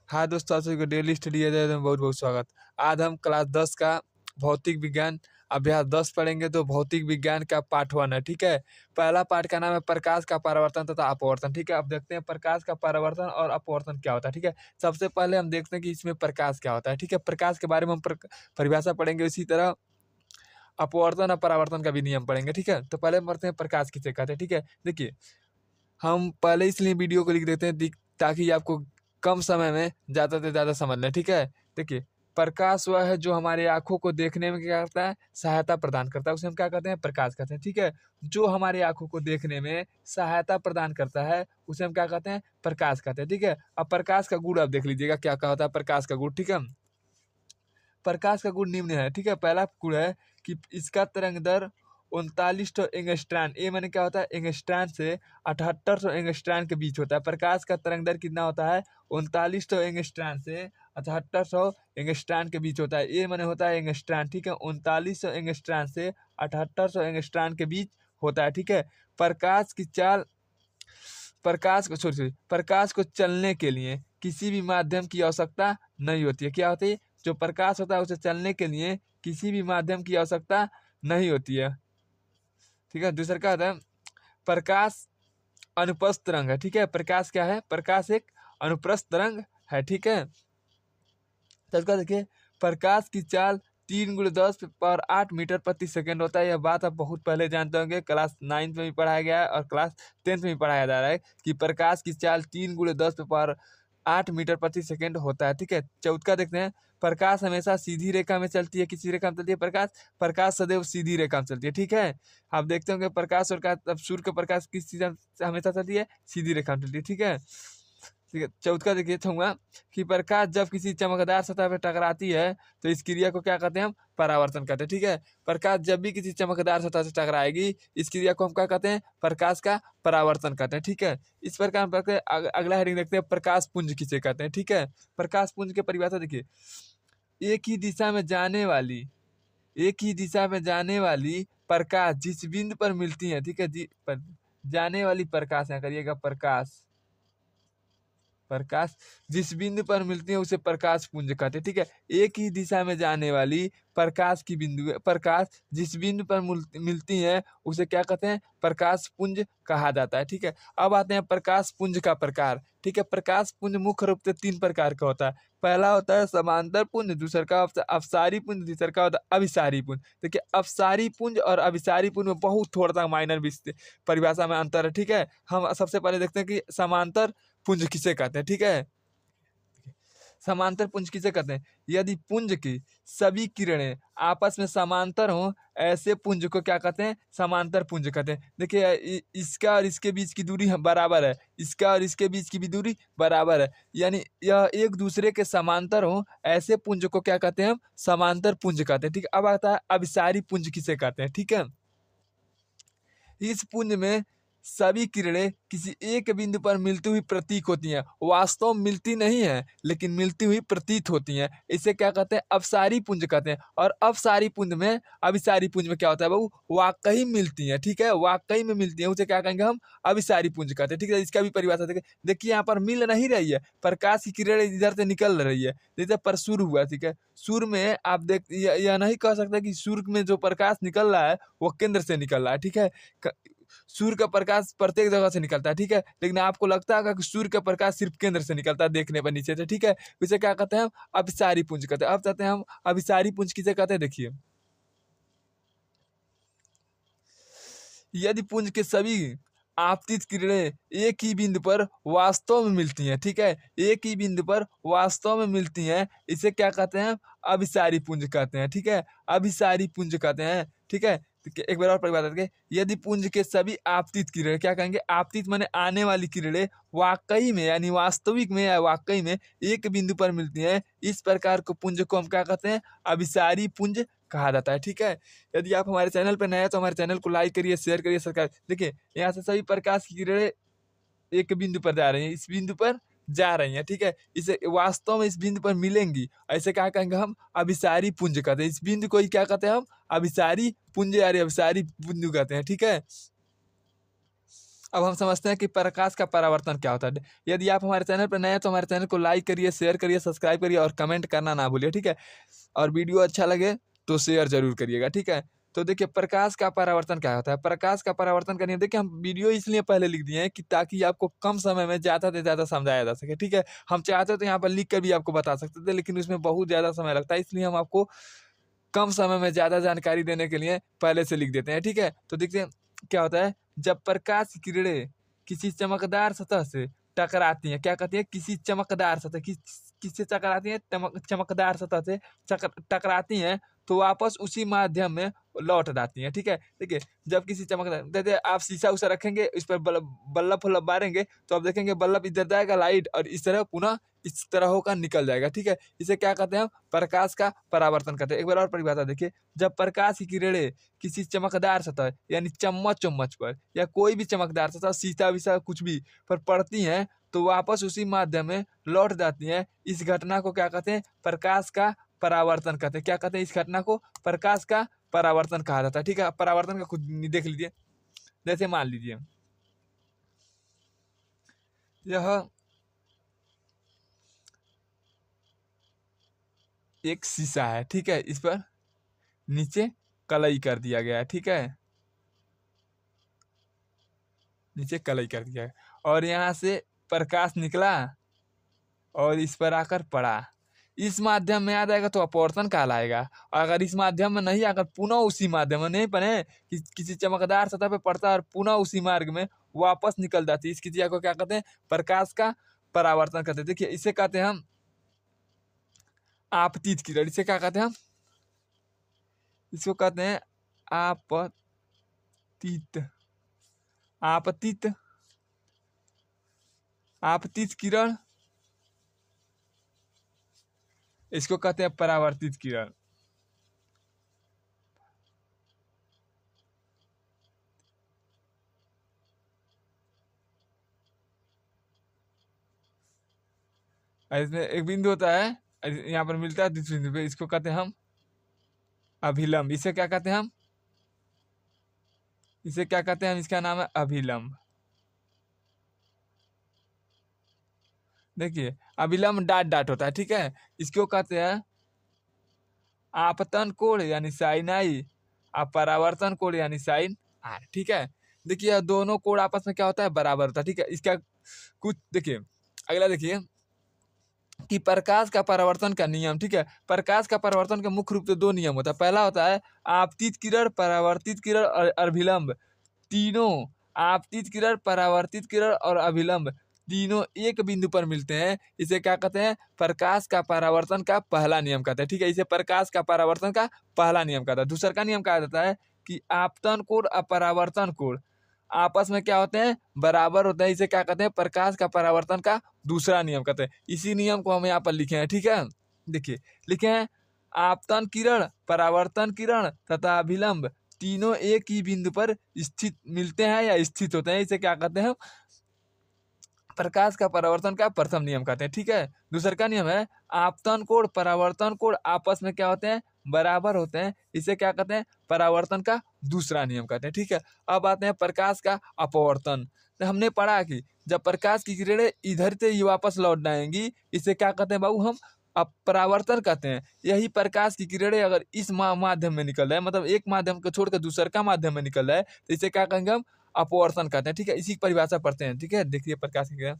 हाँ दोस्तों, आप सभी को डेली स्टडी एजेंडा में बहुत बहुत स्वागत। आज हम क्लास 10 का भौतिक विज्ञान अभ्यास 10 पढ़ेंगे। तो भौतिक विज्ञान का पार्ट 1 है, ठीक है। पहला पार्ट का नाम है प्रकाश का परावर्तन तथा अपवर्तन, ठीक है। अब देखते हैं प्रकाश का परावर्तन और अपवर्तन क्या होता है, ठीक है। सबसे पहले हम देखते हैं कि इसमें प्रकाश क्या होता है, ठीक है। प्रकाश के बारे में हम परिभाषा पढ़ेंगे, इसी तरह अपवर्तन और परावर्तन का भी नियम पढ़ेंगे, ठीक है। तो पहले हम पढ़ते हैं प्रकाश किसे कहते हैं, ठीक है। देखिए, हम पहले इसलिए वीडियो को लिख देते हैं ताकि आपको कम समय में ज़्यादा से ज़्यादा समझ लें, ठीक है। देखिए, प्रकाश वह है जो हमारे आँखों को देखने में क्या करता है, सहायता प्रदान करता है, उसे हम क्या कहते हैं, प्रकाश कहते हैं, ठीक है। जो हमारे आँखों को देखने में सहायता प्रदान करता है उसे हम क्या कहते हैं, प्रकाश कहते हैं, ठीक है। अब प्रकाश का गुण आप देख लीजिएगा क्या क्या होता है प्रकाश का गुण, ठीक है। प्रकाश का गुण निम्न है, ठीक है। पहला गुण है कि इसका तरंग दर 3900 एंगस्ट्रॉन, ये मैंने क्या होता है, एंगस्ट्रॉन से 7800 एंगस्ट्रॉन के बीच होता है। प्रकाश का तरंग दर कितना होता है, 3900 एंगस्ट्रॉन से 7800 एंगस्ट्रॉन के बीच होता है। ये मैंने होता है एंगस्ट्रॉन, ठीक है। 3900 एंगस्ट्रॉन से 7800 एंगस्ट्रॉन के बीच होता है, ठीक है। प्रकाश की चाल प्रकाश को चलने के लिए किसी भी माध्यम की आवश्यकता नहीं होती है। क्या होती है, जो प्रकाश होता है उसे चलने के लिए किसी भी माध्यम की आवश्यकता नहीं होती है, ठीक है। दूसरा क्या होता है, प्रकाश अनुप्रस्थ तरंग है, ठीक है। प्रकाश क्या है, प्रकाश एक अनुप्रस्थ तरंग है, ठीक है। तो इसका देखिए, प्रकाश की चाल 3 × 10⁸ मीटर प्रति सेकेंड होता है। यह बात आप बहुत पहले जानते होंगे, क्लास 9 में भी पढ़ाया गया है और क्लास 10 में भी पढ़ाया जा रहा है कि प्रकाश की चाल 3 × 10⁸ मीटर प्रति सेकेंड होता है, ठीक है। चौथा देखते हैं, प्रकाश हमेशा सीधी रेखा में चलती है। किसी रेखा में चलती है प्रकाश सदैव सीधी रेखा में चलती है, ठीक है। आप देखते होंगे प्रकाश और अब सूर्य का प्रकाश किस चीज से हमेशा चलती है, सीधी रेखा में चलती है, ठीक है। ठीक है, चौथा देखिए छूंगा कि प्रकाश जब किसी चमकदार सतह पर टकराती है तो इस क्रिया को क्या कहते हैं, हम परावर्तन कहते हैं, ठीक है। प्रकाश जब भी किसी चमकदार सतह से टकराएगी, इस क्रिया को हम क्या कहते हैं, प्रकाश का परावर्तन कहते हैं, ठीक है। इस प्रकार हम अगला हेडिंग देखते हैं, प्रकाश पुंज किसे कहते हैं, ठीक है। प्रकाश पुंज की परिभाषा देखिए, एक ही दिशा में जाने वाली प्रकाश जिस बिंदु पर मिलती है, ठीक है। जाने वाली प्रकाश है, करिएगा प्रकाश जिस बिंदु पर मिलती है उसे प्रकाश पुंज कहते हैं, ठीक है। एक ही दिशा में जाने वाली प्रकाश जिस बिंदु पर मिलती है उसे क्या कहते हैं, प्रकाश पुंज कहा जाता है, ठीक है। अब आते हैं प्रकाश पुंज का प्रकार, ठीक है। प्रकाश पुंज मुख्य रूप से 3 प्रकार का होता है। पहला होता है समांतर पुंज, दूसरा का होता है अपसारी पुंज, तीसरा का होता है अभिसारी पुंज। देखिए, अपसारी पुंज और अभिसारी पुंज में बहुत थोड़ा सा माइनर परिभाषा में अंतर है, ठीक है। हम सबसे पहले देखते हैं कि समांतर पुंज किसे कहते हैं, ठीक है। समांतर पुंज किसे कहते हैं, यदि पुंज की सभी किरणें आपस में समांतर हों, ऐसे पुंज को क्या कहते हैं, समांतर पुंज कहते हैं। देखिए, इसका और इसके बीच की दूरी बराबर है, इसका और इसके बीच की भी दूरी बराबर है, यानी यह एक दूसरे के समांतर हों, ऐसे पुंज को क्या कहते हैं, हम समांतर पुंज कहते हैं, ठीक है। अब आता है अभिसारी पुंज किसे कहते हैं, ठीक है। इस पुंज में सभी किरणें किसी एक बिंदु पर मिलती हुई प्रतीक होती हैं, वास्तव में मिलती नहीं है लेकिन मिलती हुई प्रतीत होती हैं। इसे क्या कहते हैं, अपसारी पुंज कहते हैं। और अभिसारी पुंज में क्या होता है बाबू, वाकई मिलती हैं, ठीक है। वाकई में मिलती हैं, उसे क्या कहेंगे हम, अभिसारी पुंज कहते हैं, ठीक है। इसका भी परिभाषा देखिए यहाँ पर मिल नहीं रही है, प्रकाश की किरणें इधर से निकल रही है, जैसे पर सूर्य हुआ, ठीक है। सूर्य में आप देख यह नहीं कह सकते कि सूर्य में जो प्रकाश निकल रहा है वो केंद्र से निकल रहा है, ठीक है। सूर्य का प्रकाश प्रत्येक जगह से निकलता है, ठीक है। लेकिन आपको लगता है कि सूर्य का प्रकाश सिर्फ केंद्र से निकलता है देखने पर नीचे से, ठीक है। इसे क्या कहते हैं, हम अभिसारी पुंज कहते हैं। अब चाहते हैं हम अभिसारी पुंज किसे कहते हैं, देखिए, यदि पुंज के सभी आपतित किरणें एक ही बिंदु पर वास्तव में मिलती हैं, ठीक है, एक ही बिंदु पर वास्तव में मिलती हैं, इसे क्या कहते हैं, अभिसारी पुंज कहते हैं, ठीक है। अभिसारी पुंज कहते हैं, ठीक है। एक बार और परिभाषा करके, यदि पुंज के सभी आपतित किरणें, क्या कहेंगे, आपतित माने आने वाली किरणें वाकई में यानी वास्तविक में या वाकई में एक बिंदु पर मिलती हैं, इस प्रकार को पुंज को हम क्या कहते हैं, अभिसारी पुंज कहा जाता है, ठीक है। यदि आप हमारे चैनल पर नए हैं तो हमारे चैनल को लाइक करिए, शेयर करिए, सब्सक्राइब। देखिए, यहाँ से सभी प्रकाश की किरणें एक बिंदु पर जा रही हैं, इस बिंदु पर जा रही हैं, ठीक है। इसे वास्तव में इस बिंदु पर मिलेंगी, ऐसे क्या कहेंगे हम, अभिसारी पुंज कहते हैं। इस बिंदु को ही क्या कहते हैं, हम अभिसारी पुंज या अभिसारी बिंदु कहते हैं, ठीक है। अब हम समझते हैं कि प्रकाश का परावर्तन क्या होता है। यदि आप हमारे चैनल पर नए हैं तो हमारे चैनल को लाइक करिए, शेयर करिए, सब्सक्राइब करिए और कमेंट करना ना भूलिए, ठीक है। और वीडियो अच्छा लगे तो शेयर जरूर करिएगा, ठीक है। तो देखिए प्रकाश का परावर्तन क्या होता है। प्रकाश का परावर्तन का नियम देखिए, हम वीडियो इसलिए पहले लिख दिए हैं कि ताकि आपको कम समय में ज़्यादा से ज़्यादा समझाया जा सके, ठीक है। हम चाहते तो यहाँ पर लिख कर भी आपको बता सकते थे, लेकिन उसमें बहुत ज़्यादा समय लगता है, इसलिए हम आपको कम समय में ज़्यादा जानकारी देने के लिए पहले से लिख देते हैं, ठीक है। तो देखते हैं क्या होता है। जब प्रकाश की किरणें किसी चमकदार सतह से टकराती हैं, क्या कहती है, किसी चमकदार सतह, किससे टकराती हैं, चमकदार सतह से टकराती हैं, तो वापस उसी माध्यम में लौट जाती हैं, ठीक है। देखिए जब किसी चमकदार, जैसे आप शीशा उसा रखेंगे, इस पर बल्ब फल्ब मारेंगे तो आप देखेंगे बल्ब इधर जाएगा लाइट, और इस तरह पुनः इस तरह होकर निकल जाएगा, ठीक है। इसे क्या कहते हैं हम, प्रकाश का परावर्तन कहते हैं। एक बार और परिभाषा देखिए, जब प्रकाश की किरणें किसी चमकदार सतह यानी चम्मच चम्मच पर या कोई भी चमकदार सतह, शीशा विशा कुछ भी पर पड़ती हैं, तो वापस उसी माध्यम में लौट जाती हैं। इस घटना को क्या कहते हैं, प्रकाश का परावर्तन कहते हैं। क्या कहते हैं, इस घटना को प्रकाश का परावर्तन कहा जाता है, ठीक है। परावर्तन का खुद देख लीजिए। जैसे मान लीजिए यह एक शीशा है, ठीक है। इस पर नीचे कलई कर दिया गया है, ठीक है, नीचे कलई कर दिया है, और यहाँ से प्रकाश निकला और इस पर आकर पड़ा। इस माध्यम में आ जाएगा तो अपवर्तन कहलाएगा। अगर इस माध्यम में नहीं आकर पुनः उसी माध्यम में नहीं पड़े कि किसी चमकदार सतह पे पड़ता है और पुनः उसी मार्ग में वापस निकल जाती है, इस क्रिया को क्या कहते हैं, प्रकाश का परावर्तन कहते हैं। देखिए इसे कहते हैं हम आपतित किरण। इसे क्या कहते हैं हम, इसको कहते हैं आपतित, आपतित, आपतित किरण। इसको कहते हैं परावर्तित किरण। इसमें एक बिंदु होता है, यहाँ पर मिलता है दूसरे बिंदु पे, इसको कहते हैं हम अभिलंब। इसे क्या कहते हैं हम, इसे क्या कहते हैं हम, इसका नाम है अभिलंब। देखिए अभिलंब डाट डाट होता है, ठीक है। इसको कहते हैं आपतन कोण यानी साइन आई, आप परावर्तन कोण यानी साइन आर, ठीक है। देखिए दोनों कोण आपस में क्या होता है, बराबर होता है, ठीक है। इसका कुछ देखिए, अगला देखिए कि प्रकाश का परावर्तन का नियम, ठीक है। प्रकाश का परावर्तन का मुख्य रूप से दो नियम होता है। पहला होता है आपतित किरण, परावर्तित किरण और अभिलंब। तीनों, आपतित किरण, परावर्तित किरण और अभिलंब, तीनों एक बिंदु पर मिलते हैं। इसे क्या कहते हैं, प्रकाश का परावर्तन का पहला नियम कहते हैं, ठीक है। इसे प्रकाश का परावर्तन का पहला नियम कहता है। दूसरा का नियम कहा जाता है कि आपतन कोण और परावर्तन कोण आपस में क्या होते हैं, बराबर होते हैं। इसे क्या कहते हैं, प्रकाश का परावर्तन का दूसरा नियम कहते हैं। इसी नियम को हम यहाँ पर लिखे हैं, ठीक है। देखिए लिखे हैं आपतन किरण, परावर्तन किरण तथा अभिलंब तीनों एक ही बिंदु पर स्थित मिलते हैं या स्थित होते हैं। इसे क्या कहते हैं, प्रकाश का परावर्तन का प्रथम नियम कहते हैं, ठीक है। दूसरा का नियम है आपतन कोण, परावर्तन कोण आपस में क्या होते हैं, बराबर होते हैं। इसे क्या कहते हैं, परावर्तन का दूसरा नियम कहते हैं, ठीक है। अब आते हैं प्रकाश का अपवर्तन। तो हमने पढ़ा कि जब प्रकाश की किरणें इधर से ही वापस लौट आएंगी, इसे क्या कहते हैं बाबू, हम अपरावर्तन कहते हैं। यही प्रकाश की किरणें अगर इस माध्यम में निकल रहा है, मतलब एक माध्यम को छोड़कर दूसरे का माध्यम में निकल रहा है, तो इसे क्या कहेंगे हम, अपवर्तन कहते हैं, ठीक है। इसी की परिभाषा पढ़ते हैं, ठीक है। देखिए प्रकाश की किरण,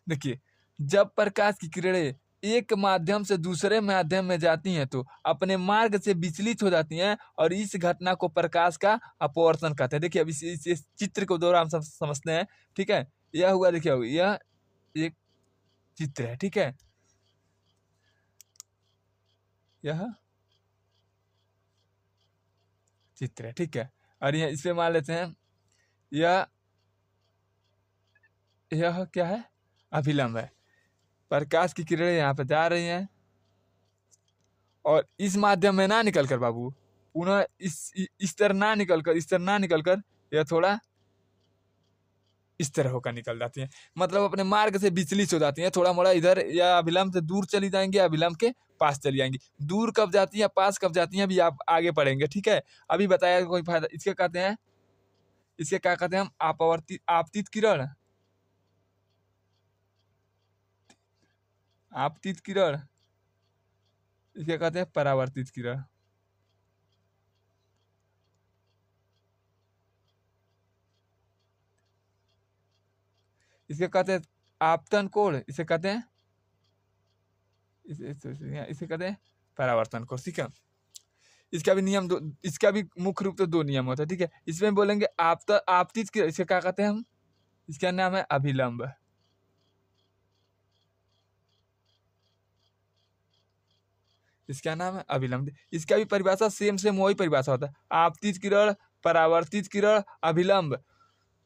देखिए जब प्रकाश की किरणें एक माध्यम से दूसरे माध्यम में जाती हैं तो अपने मार्ग से विचलित हो जाती हैं, और इस घटना को प्रकाश का अपवर्तन कहते हैं। देखिए अब इस चित्र को द्वारा हम सब समझते हैं, ठीक है। यह हुआ, देखिए यह एक चित्र है, ठीक है। यह चित्र है, ठीक है। और यह इस पे मान लेते हैं यह यह क्या है, अभिलंब है। प्रकाश की किरणें यहाँ पे जा रही हैं और इस माध्यम में ना निकल कर बाबू पुनः इस तरह ना निकल कर, इस तरह ना निकल कर यह थोड़ा इस तरह होकर निकल जाती हैं, मतलब अपने मार्ग से विचलित हो जाती हैं। थोड़ा मोड़ा इधर या अभिलंब से दूर चली जाएंगी, अभिलंब के पास चली जाएंगी। दूर कब जाती हैं, पास कब जाती हैं, अभी आप आगे पढ़ेंगे, ठीक है। अभी बताया कोई फायदा, इसके कहते हैं इसके क्या कहते हैं हम? आपतित किरण, आपतित किरण, इसके कहते हैं परावर्तित किरण। इसके कहते हैं आपतन कोण, इसे कहते हैं इसे कहते हैं परावर्तन कोण। ठीक है, इसका भी नियम दो, इसका भी मुख्य रूप से दो नियम होता है। ठीक है, इसमें बोलेंगे आपतित किरण, इसे क्या कहते हैं हम? इसका नाम है अभिलंब। इसका नाम है अभिलंब। इसका भी परिभाषा सेम वही परिभाषा होता है। आपतित किरण, परावर्तित किरण, अभिलंब,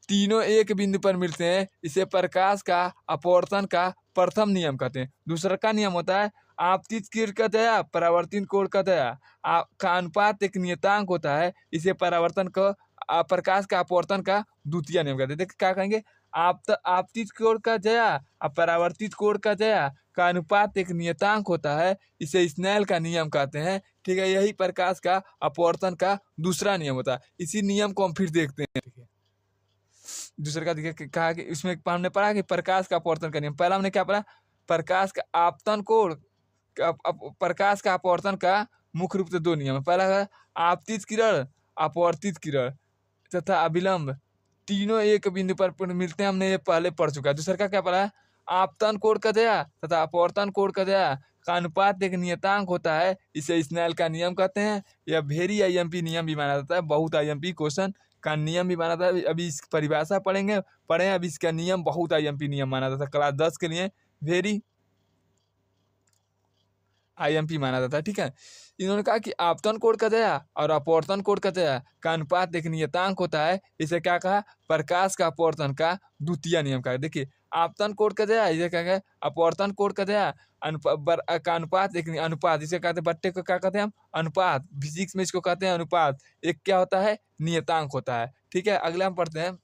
तीनों एक बिंदु पर मिलते हैं, इसे प्रकाश का अपवर्तन का प्रथम नियम कहते हैं। दूसरा का नियम होता है आपतित किरण का दया, परावर्तित कोण का दया का अनुपात एक नियतांक होता है, इसे परावर्तन का प्रकाश का अपवर्तन का द्वितीय नियम कहते हैं। देखिए क्या कहेंगे? आपतित कोण का जया और परावर्तित कोण का जया का अनुपात एक नियतांक होता है, इसे स्नेल का नियम कहते हैं। ठीक है, यही प्रकाश का अपवर्तन का दूसरा नियम होता है। इसी नियम को हम फिर देखते हैं। ठीक है, दूसरे का देखिए कहा कि इसमें हमने पढ़ा कि प्रकाश का अपवर्तन का नियम। पहला हमने क्या पढ़ा? प्रकाश का आपतन कोण, प्रकाश का अपवर्तन का मुख्य रूप से दो नियम है। पहला है आपतित किरण, अपवर्तित किरण तथा अभिलंब, तीनों एक बिंदु पर मिलते हैं, हमने ये पहले पढ़ चुका है। दूसरा का क्या पढ़ा है? आपतन कोण का दया तथा अपवर्तन कोण का दया का अनुपात एक नियतांक होता है, इसे स्नेल का नियम कहते हैं। यह वेरी आईएमपी नियम भी माना जाता है, बहुत आईएमपी क्वेश्चन का नियम भी माना जाता है। अभी इस परिभाषा पढ़े, अब इसका नियम बहुत आईएमपी नियम माना जाता है। क्लास 10 के लिए वेरी आईएमपी माना जाता है। ठीक है, इन्होंने कहा कि आपतन कोण का दया और अपवर्तन कोण का दया का अनुपात एक नियतांक होता है, इसे क्या कहा? प्रकाश का अपवर्तन का द्वितीय नियम कहा। देखिए आपतन कोण का दया, इसे क्या कहे? अपवर्तन कोण का दया का अनुपात एक अनुपात, इसे कहते हैं बट्टे को क्या कहते हैं हम? अनुपात। फिजिक्स में इसको कहते हैं अनुपात। एक क्या होता है? नियतांक होता है। ठीक है, अगला हम पढ़ते हैं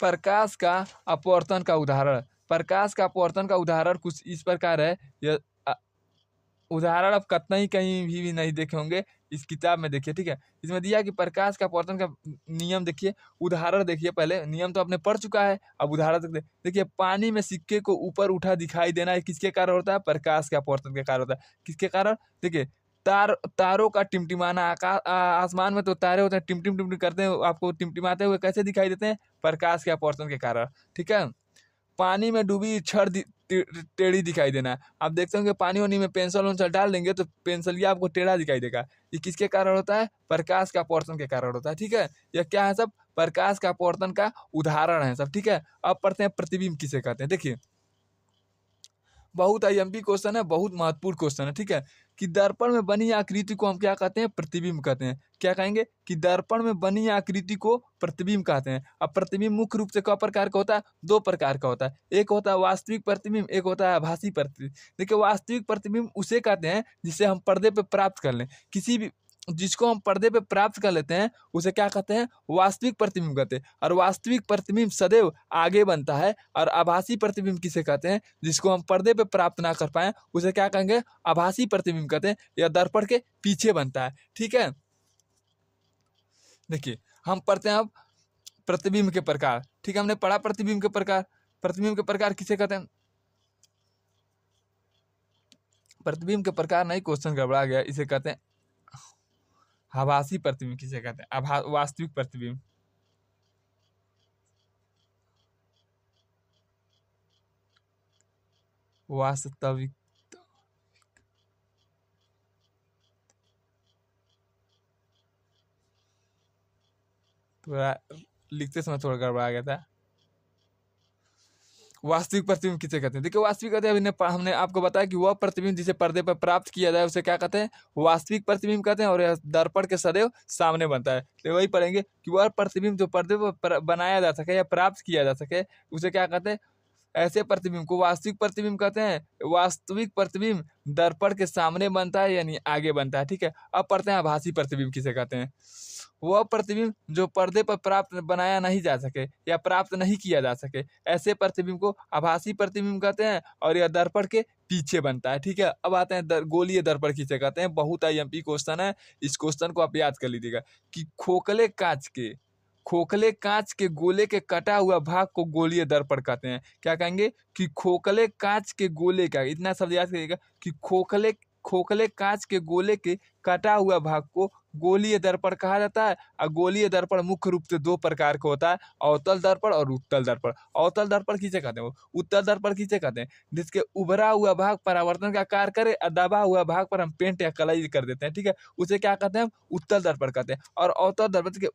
प्रकाश का अपवर्तन का उदाहरण। प्रकाश का अपवर्तन का उदाहरण कुछ इस प्रकार है। यह उदाहरण आप कतना ही कहीं भी नहीं देखे होंगे, इस किताब में देखिए। ठीक है, इसमें दिया कि प्रकाश का अपवर्तन का नियम देखिए, उदाहरण देखिए। पहले नियम तो आपने पढ़ चुका है, अब उदाहरण देखिए। पानी में सिक्के को ऊपर उठा दिखाई देना है, किसके कारण होता है? प्रकाश के अपवर्तन के कारण होता है। किसके कारण? देखिए तारों का टिमटिमाना, आसमान में तो तारे होते हैं, टिमटिम टिमटिम करते हैं, आपको टिमटिमाते हुए कैसे दिखाई देते हैं? प्रकाश के अपवर्तन के कारण। ठीक है, पानी में डूबी छड़ टेढ़ी दिखाई देना। आप देखते होंगे पानी वानी में पेंसिल वेंसिल डाल देंगे तो पेंसिलिया आपको टेढ़ा दिखाई देगा। ये किसके कारण होता है? प्रकाश का अपवर्तन के कारण होता है। ठीक है, यह क्या है सब? प्रकाश का अपवर्तन का उदाहरण है सब। ठीक है, अब पढ़ते हैं प्रतिबिंब किसे कहते हैं। देखिए बहुत आईएमपी क्वेश्चन है, बहुत महत्वपूर्ण क्वेश्चन है। ठीक है, कि दर्पण में बनी आकृति को हम क्या कहते हैं? प्रतिबिंब कहते हैं। क्या कहेंगे? कि दर्पण में बनी आकृति को प्रतिबिंब कहते हैं। अब प्रतिबिंब मुख्य रूप से कई प्रकार का होता है? दो प्रकार का होता है। एक होता है वास्तविक प्रतिबिंब, एक होता है आभासी प्रतिबिंब। देखिए वास्तविक प्रतिबिंब उसे कहते हैं जिसे हम पर्दे पे प्राप्त कर लें। किसी भी जिसको हम पर्दे पे प्राप्त कर लेते हैं उसे क्या कहते हैं? वास्तविक प्रतिबिंब कहते हैं। और वास्तविक प्रतिबिंब सदैव आगे बनता है। और आभासी प्रतिबिंब किसे कहते हैं? जिसको हम पर्दे पे प्राप्त ना कर पाए उसे क्या कहेंगे? आभासी प्रतिबिंब कहते हैं। यह दर्पण के पीछे बनता है। ठीक है, देखिए हम पढ़ते हैं अब प्रतिबिंब के प्रकार। ठीक है, हमने पढ़ा प्रतिबिंब के प्रकार। प्रतिबिंब के प्रकार किसे कहते हैं? प्रतिबिंब के प्रकार नहीं, क्वेश्चन गड़बड़ा गया। इसे कहते हैं आभासी प्रतिबिंब किसे कहते हैं? वास्तविक प्रतिबिंब। वास्तविक, थोड़ा लिखते समय थोड़ा गड़बड़ा गया था। वास्तविक प्रतिबिंब किसे कहते हैं? देखिए वास्तविक कहते हैं, हमने आपको बताया कि वह प्रतिबिंब जिसे पर्दे पर प्राप्त किया जाए उसे क्या कहते हैं? वास्तविक प्रतिबिंब कहते हैं। और यह दर्पण के सदैव सामने बनता है। तो वही पढ़ेंगे कि वह प्रतिबिंब जो पर्दे पर बनाया जा सके या प्राप्त किया जा सके उसे क्या कहते हैं? ऐसे प्रतिबिंब को वास्तविक प्रतिबिंब कहते हैं। वास्तविक प्रतिबिंब दर्पण के सामने बनता है यानी आगे बनता है। ठीक है, अब पढ़ते हैं आभासी प्रतिबिंब किसे कहते हैं। वह प्रतिबिंब जो पर्दे पर प्राप्त बनाया नहीं जा सके या प्राप्त नहीं किया जा सके, ऐसे प्रतिबिंब को आभासी प्रतिबिंब कहते हैं और यह दर्पण के पीछे बनता है। ठीक है, अब आते हैं गोलीय दर्पण किसे कहते हैं। बहुत आईएमपी क्वेश्चन है, इस क्वेश्चन को आप याद कर लीजिएगा कि खोखले कांच के गोले के कटा हुआ भाग को गोलीय दर्पण कहते हैं। क्या कहेंगे कि खोखले कांच के गोले का, इतना शब्द याद करिएगा कि खोखले कांच के गोले के कटा हुआ भाग को गोलीय दर्पण कहा जाता है। और गोलीय दर्पण मुख्य रूप से दो प्रकार का होता है, अवतल दर्पण और उत्तल दर्पण। अवतल दर्पण किसे कहते हैं, उत्तल दर्पण किसे कहते हैं, जिसके उभरा हुआ भाग परावर्तन का कार्य करे और दबा हुआ भाग पर हम पेंट या कलई कर देते हैं। ठीक है, उसे क्या कहते हैं, हम उत्तल दर्पण कहते हैं। और अवतल दर्पण के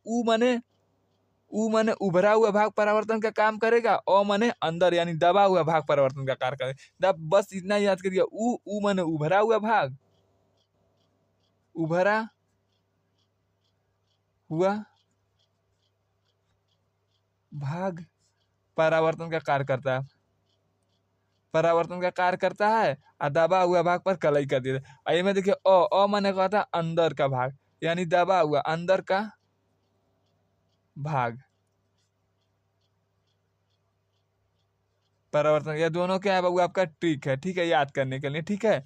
उ माने उभरा हुआ भाग परावर्तन का काम करेगा, अ माने अंदर यानी दबा हुआ भाग परावर्तन का कार्य करेगा। बस इतना याद करिए, उ माने उभरा हुआ भाग, उभरा हुआ भाग परावर्तन का कार्य करता है, परावर्तन का कार्य करता है और दबा हुआ भाग पर कलई कर देता है। आइए में देखिए, अ माने कहता है अंदर का भाग यानी दबा हुआ अंदर का भाग परावर्तन। ये दोनों क्या है बाबू, आपका ट्रिक है। ठीक है, याद करने के लिए। ठीक है,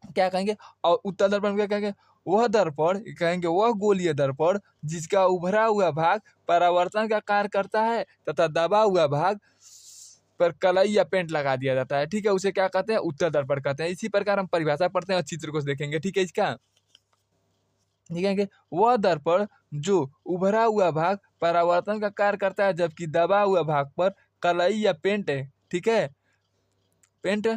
क्या कहेंगे, और उत्तल दर्पण क्या कहेंगे, वह दर्पण कहेंगे, वह गोलीय दर्पण जिसका उभरा हुआ भाग परावर्तन का कार्य करता है तथा दबा हुआ भाग पर कलई या पेंट लगा दिया जाता है। ठीक है, उसे क्या कहते हैं, उत्तल दर्पण कहते हैं। इसी प्रकार हम परिभाषा पढ़ते हैं और चित्र को देखेंगे। ठीक है, इसका कहेंगे वह दर्पण जो उभरा हुआ भाग परावर्तन का कार्य करता है जबकि दबा हुआ भाग पर कलई या पेंट है। ठीक है, पेंट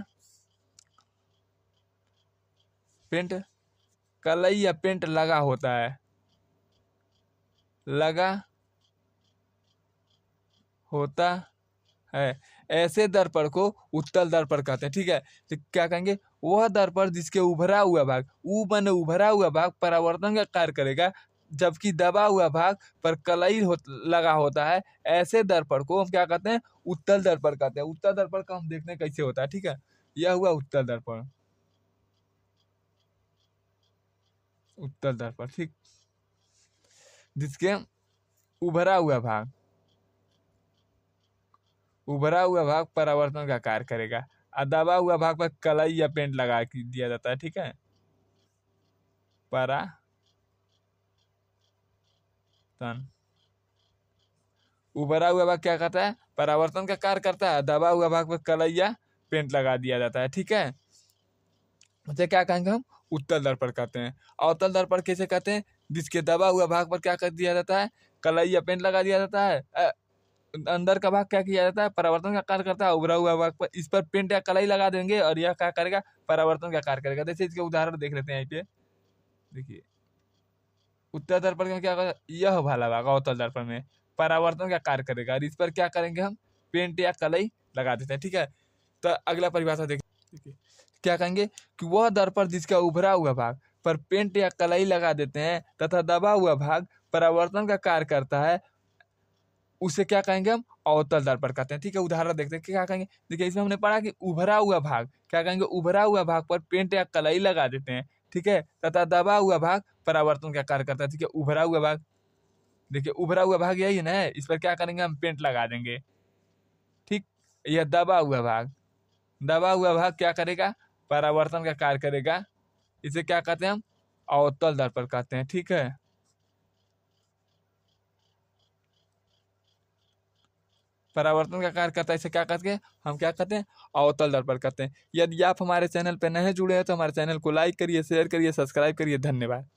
कलई या पेंट लगा होता है, लगा होता है, ऐसे दर्पण को उत्तल दर्पण कहते हैं। ठीक है, तो क्या कहेंगे, वह दर्पण जिसके उभरा हुआ भाग, उ माने उभरा हुआ भाग परावर्तन का कार्य करेगा जबकि दबा हुआ भाग पर कलई लगा होता है, ऐसे दर्पण को हम क्या कहते हैं, उत्तल दर्पण कहते हैं। उत्तल दर्पण का हम देखते हैं कैसे होता है। ठीक है, यह हुआ उत्तल दर्पण, उत्तल दर्पण। ठीक, जिसके उभरा हुआ भाग परावर्तन का कार्य करेगा और दबा हुआ भाग पर कलई या पेंट लगा दिया जाता है। ठीक है, उभरा हुआ भाग क्या करता है, परावर्तन का कार्य करता है, दबा हुआ भाग पर कलई या पेंट लगा दिया जाता है। ठीक है, उसे क्या कहेंगे हम, उत्तल दर्पण कहते हैं। अवतल दर्पण कैसे कहते हैं, जिसके दबा हुआ भाग पर क्या कर दिया जाता है, कलई या पेंट लगा दिया जाता है। अंदर का भाग क्या किया जाता है, परावर्तन का कार्य करता है, उभरा हुआ भाग पर इस पर पेंट या कलई लगा देंगे और यह क्या करेगा, परावर्तन का कार्य करेगा। जैसे इसके उदाहरण देख लेते हैं। यहाँ पे देखिए, उत्तल दर्पण में क्या करेगा, यह वाला भाग अवतल दर्पण में परावर्तन का कार्य करेगा और इस पर क्या करेंगे, हम पेंट या कलई लगा देते हैं। ठीक है, तो अगला परिभाषा देखिए, क्या कहेंगे कि वह दर्पण जिसका उभरा हुआ भाग पर पेंट या कलई लगा देते हैं तथा दबा हुआ भाग परावर्तन का कार्य करता है, उसे क्या कहेंगे, हम अवतल दर्पण कहते हैं। ठीक है, उदाहरण देखते हैं क्या कहेंगे। देखिए, इसमें हमने पढ़ा कि उभरा हुआ भाग क्या कहेंगे, उभरा हुआ भाग पर पेंट या कलई लगा देते हैं। ठीक है, तथा दबा हुआ भाग परावर्तन का कार्य करता है। ठीक है, उभरा हुआ भाग, देखिए उभरा हुआ भाग यही है ना, इस पर क्या करेंगे, हम पेंट लगा देंगे। ठीक, यह दबा हुआ भाग क्या करेगा, परावर्तन का कार्य करेगा। इसे क्या कहते हैं, हम अवतल दर्पण कहते हैं। ठीक है, परावर्तन का कार्य करता है, इसे क्या कहते हैं, हम क्या कहते हैं, अवतल दर्पण कहते हैं। यदि आप हमारे चैनल पर नए जुड़े हैं तो हमारे चैनल को लाइक करिए, शेयर करिए, सब्सक्राइब करिए। धन्यवाद।